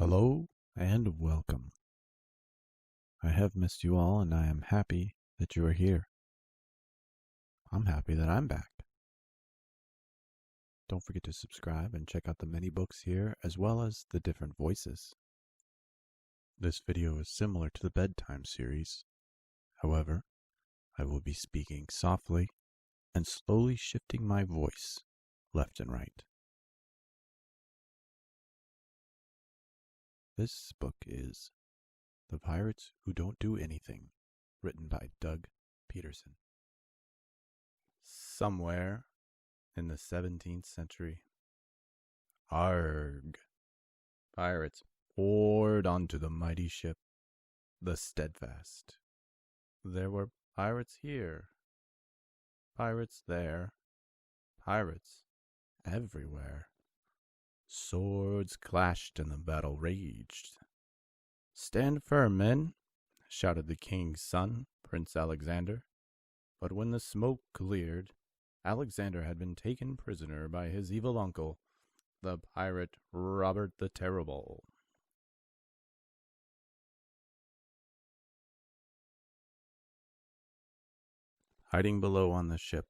Hello and welcome. I have missed you all, and I am happy that you are here. I'm happy that I'm back. Don't forget to subscribe and check out the many books here, as well as the different voices. This video is similar to the Bedtime series. However, I will be speaking softly and slowly shifting my voice left and right. This book is The Pirates Who Don't Do Anything, written by Doug Peterson. Somewhere in the 17th century, arg, pirates poured onto the mighty ship, the Steadfast. There were pirates here, pirates there, pirates everywhere. Swords clashed and the battle raged. "Stand firm, men," shouted the king's son, Prince Alexander. But when the smoke cleared, Alexander had been taken prisoner by his evil uncle, the pirate Robert the Terrible. Hiding below on the ship,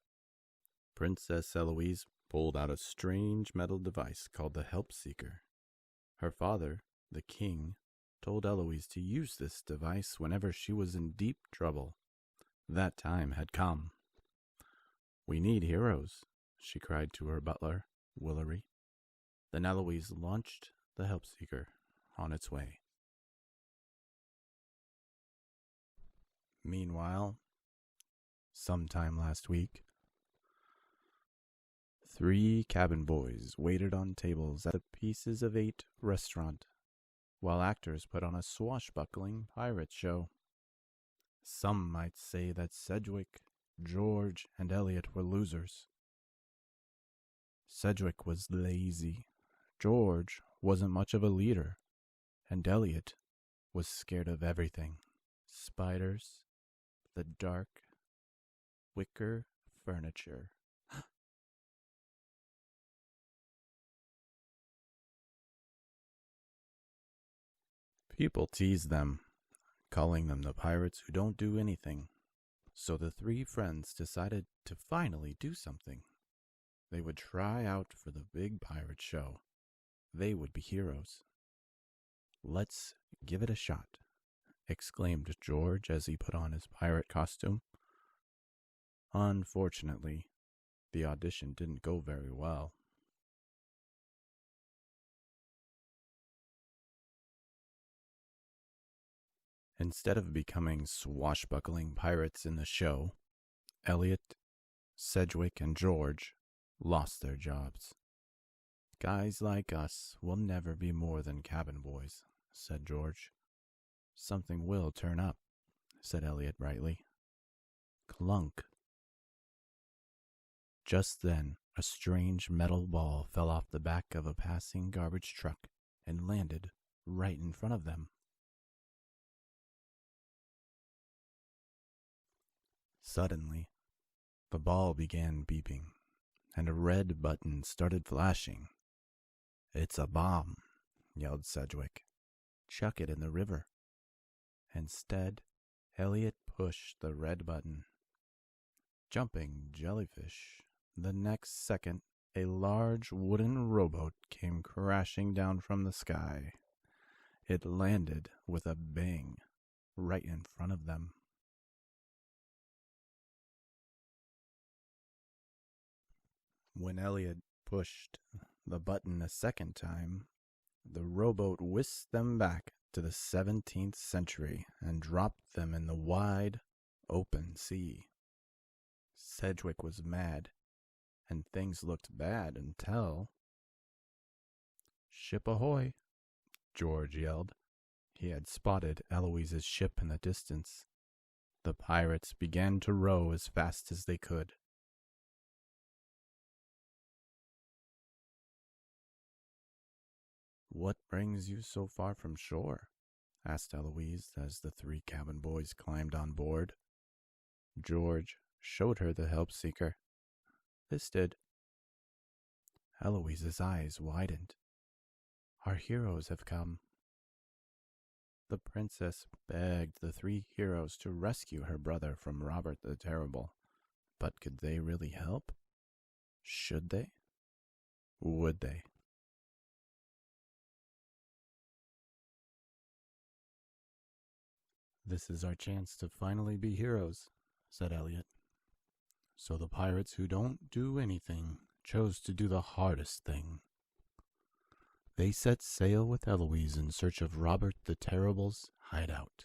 Princess Eloise pulled out a strange metal device called the Help Seeker. Her father, the king, told Eloise to use this device whenever she was in deep trouble. That time had come. "We need heroes," she cried to her butler, Willery. Then Eloise launched the Help Seeker on its way. Meanwhile, sometime last week, 3 cabin boys waited on tables at the Pieces of 8 restaurant, while actors put on a swashbuckling pirate show. Some might say that Sedgwick, George, and Elliot were losers. Sedgwick was lazy, George wasn't much of a leader, and Elliot was scared of everything. Spiders, the dark, wicker furniture. People teased them, calling them the pirates who don't do anything. So the 3 friends decided to finally do something. They would try out for the big pirate show. They would be heroes. "Let's give it a shot," exclaimed George as he put on his pirate costume. Unfortunately, the audition didn't go very well. Instead of becoming swashbuckling pirates in the show, Elliot, Sedgwick, and George lost their jobs. "Guys like us will never be more than cabin boys," said George. "Something will turn up," said Elliot brightly. Clunk. Just then, a strange metal ball fell off the back of a passing garbage truck and landed right in front of them. Suddenly, the ball began beeping, and a red button started flashing. "It's a bomb," yelled Sedgwick. "Chuck it in the river." Instead, Elliot pushed the red button. Jumping jellyfish. The next second, a large wooden rowboat came crashing down from the sky. It landed with a bang right in front of them. When Elliot pushed the button a second time, the rowboat whisked them back to the 17th century and dropped them in the wide, open sea. Sedgwick was mad, and things looked bad until... "Ship ahoy!" George yelled. He had spotted Eloise's ship in the distance. The pirates began to row as fast as they could. "What brings you so far from shore?" asked Eloise as the 3 cabin boys climbed on board. George showed her the Help Seeker. This did. Eloise's eyes widened. "Our heroes have come," The princess begged the three heroes to rescue her brother from Robert the Terrible. But could they really help? Should they? Would they? This is our chance to finally be heroes, said Elliot. So the pirates who don't do anything chose to do the hardest thing. They set sail with Eloise in search of Robert the Terrible's hideout.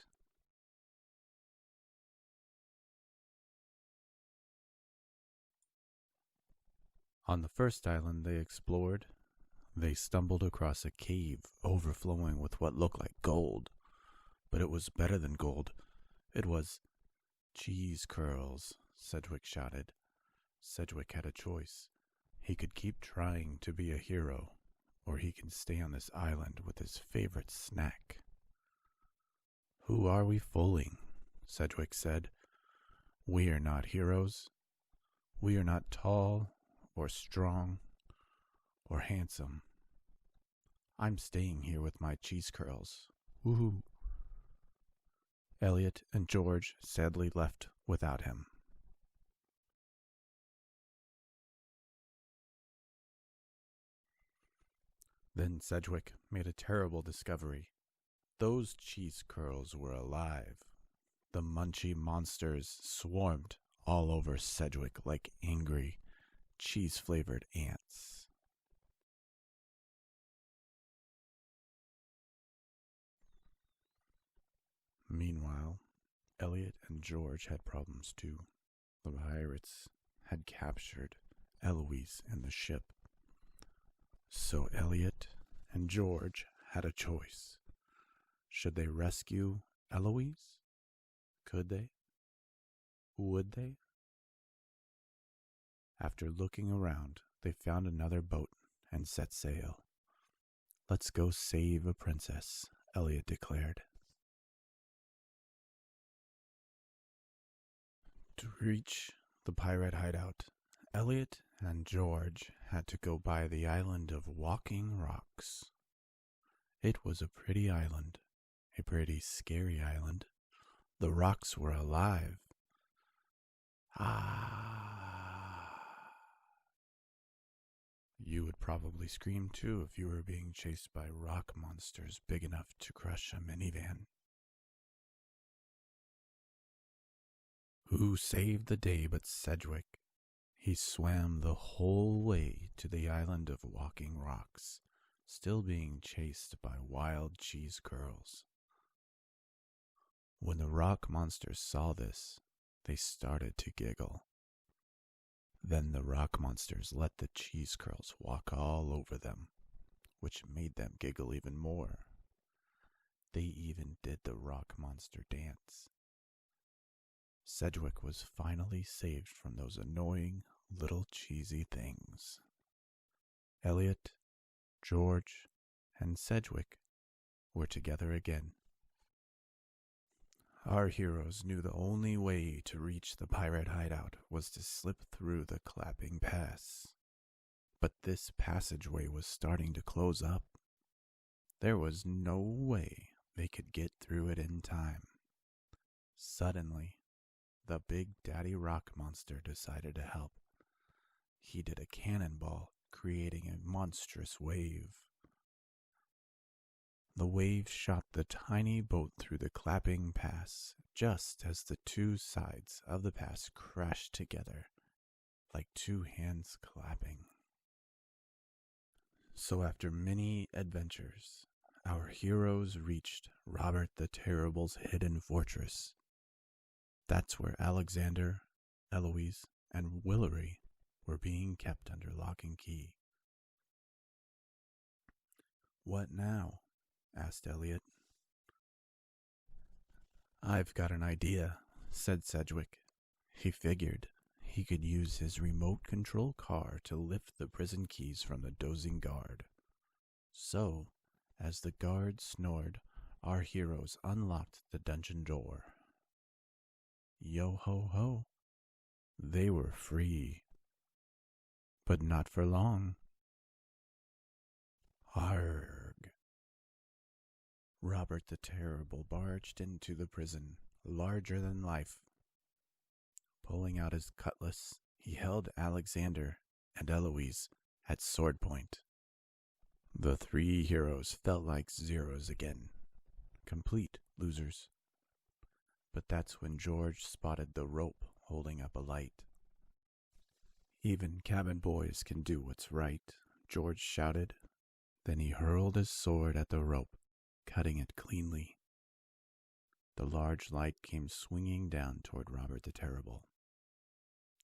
On the first island they explored, they stumbled across a cave overflowing with what looked like gold. But it was better than gold. It was cheese curls, Sedgwick shouted. Sedgwick had a choice. He could keep trying to be a hero, or he can stay on this island with his favorite snack. Who are we fooling? Sedgwick said. We are not heroes. We are not tall, or strong, or handsome. I'm staying here with my cheese curls. Woohoo! Elliot and George sadly left without him. Then Sedgwick made a terrible discovery. Those cheese curls were alive. The munchy monsters swarmed all over Sedgwick like angry, cheese-flavored ants. Meanwhile, Elliot and George had problems too. The pirates had captured Eloise and the ship. So Elliot and George had a choice. Should they rescue Eloise? Could they? Would they? After looking around, they found another boat and set sail. Let's go save a princess, Elliot declared. To reach the pirate hideout, Elliot and George had to go by the island of Walking Rocks. It was a pretty island, a pretty scary island. The rocks were alive. You would probably scream too if you were being chased by rock monsters big enough to crush a minivan. Who saved the day but Sedgwick? He swam the whole way to the island of Walking Rocks, still being chased by wild cheese curls. When the rock monsters saw this, they started to giggle. Then the rock monsters let the cheese curls walk all over them, which made them giggle even more. They even did the rock monster dance. Sedgwick was finally saved from those annoying little cheesy things. Elliot, George, and Sedgwick were together again. Our heroes knew the only way to reach the pirate hideout was to slip through the Clapping Pass. But this passageway was starting to close up. There was no way they could get through it in time. Suddenly, the Big Daddy Rock Monster decided to help. He did a cannonball, creating a monstrous wave. The wave shot the tiny boat through the Clapping Pass, just as the two sides of the pass crashed together, like two hands clapping. So after many adventures, our heroes reached Robert the Terrible's hidden fortress. That's where Alexander, Eloise, and Willery were being kept under lock and key. What now? Asked Elliot. I've got an idea, said Sedgwick. He figured he could use his remote control car to lift the prison keys from the dozing guard. So, as the guard snored, our heroes unlocked the dungeon door. Yo ho ho! They were free. But not for long. Arg! Robert the Terrible barged into the prison, larger than life. Pulling out his cutlass, he held Alexander and Eloise at sword point. The three heroes felt like zeros again, complete losers. But that's when George spotted the rope holding up a light. "Even cabin boys can do what's right," George shouted. Then he hurled his sword at the rope, cutting it cleanly. The large light came swinging down toward Robert the Terrible.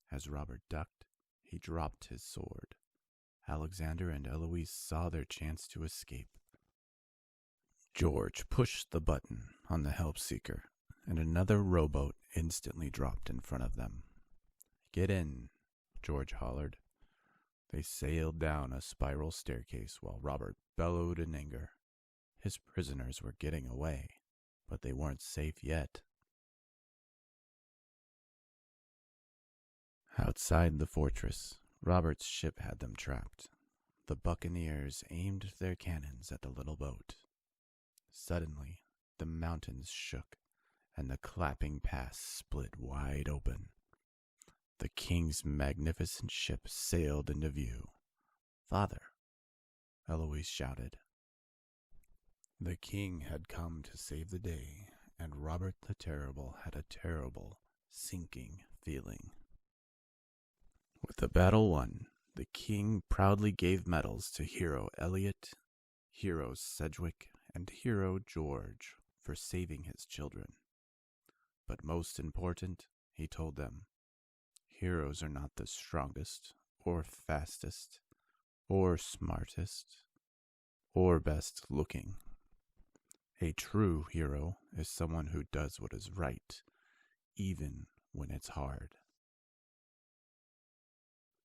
As Robert ducked, he dropped his sword. Alexander and Eloise saw their chance to escape. George pushed the button on the help seeker, and another rowboat instantly dropped in front of them. "Get in," George hollered. They sailed down a spiral staircase while Robert bellowed in anger. His prisoners were getting away, but they weren't safe yet. Outside the fortress, Robert's ship had them trapped. The buccaneers aimed their cannons at the little boat. Suddenly, the mountains shook, and the clapping pass split wide open. The king's magnificent ship sailed into view. "Father," Eloise shouted. The king had come to save the day, and Robert the Terrible had a terrible, sinking feeling. With the battle won, the king proudly gave medals to Hero Elliot, Hero Sedgwick, and Hero George for saving his children. But most important, he told them, heroes are not the strongest, or fastest, or smartest, or best looking. A true hero is someone who does what is right, even when it's hard.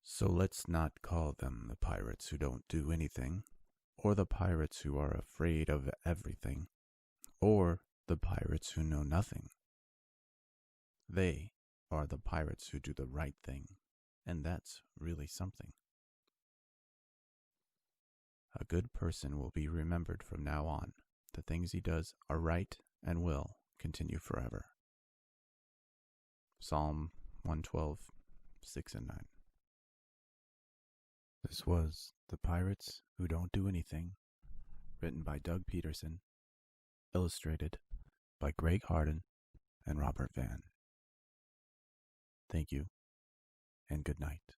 So let's not call them the pirates who don't do anything, or the pirates who are afraid of everything, or the pirates who know nothing. They are the pirates who do the right thing, and that's really something. A good person will be remembered from now on. The things he does are right and will continue forever. Psalm 112, 6 and 9. This was The Pirates Who Don't Do Anything, written by Doug Peterson, illustrated by Greg Harden and Robert Vann. Thank you, and good night.